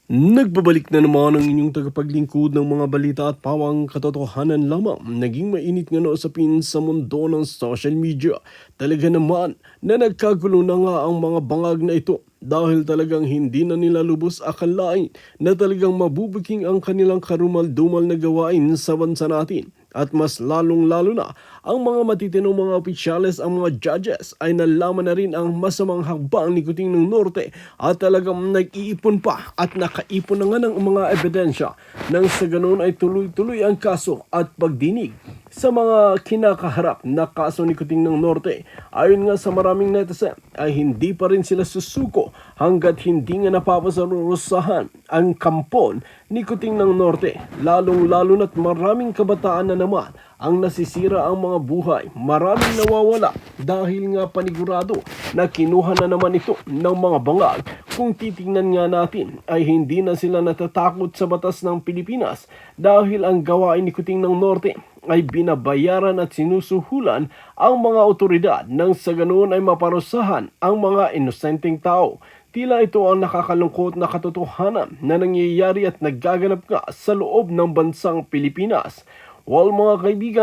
Nagbabalik na naman ang inyong tagapaglingkod ng mga balita at pawang katotohanan lamang. Naging mainit nga na usapin sa mundo ng social media. Talaga naman na nagkagulo na nga ang mga bangag na ito dahil talagang hindi na nila lubos akalain na talagang mabubuking ang kanilang karumal-dumal na gawain sa bansa natin. At mas lalong-lalo na, ang mga matitinong mga opisyales, ang mga judges ay nalaman na rin ang masamang hakbang ni Kuting ng Norte at talagang nag-iipon pa at nakaipon na nga ng mga ebidensya nang sa ganoon ay tuloy-tuloy ang kaso at pagdinig sa mga kinakaharap na kaso ni Kuting ng Norte. Ayon nga sa maraming netizen ay hindi pa rin sila susuko hanggat hindi nga napapasarusahan ang kampon ni Kuting ng Norte. Lalong-lalo na't maraming kabataan na naman ang nasisira ang mga buhay. Maraming nawawala dahil nga panigurado na kinuha na naman ito ng mga bangag. Kung titingnan nga natin ay hindi na sila natatakot sa batas ng Pilipinas dahil ang gawain ni Kuting ng Norte ay binabayaran at sinusuhulan ang mga otoridad nang sa ganoon ay maparusahan ang mga inosenteng tao. Tila ito ang nakakalungkot na katotohanan na nangyayari at nagaganap nga sa loob ng bansang Pilipinas. Well mga kaibigan,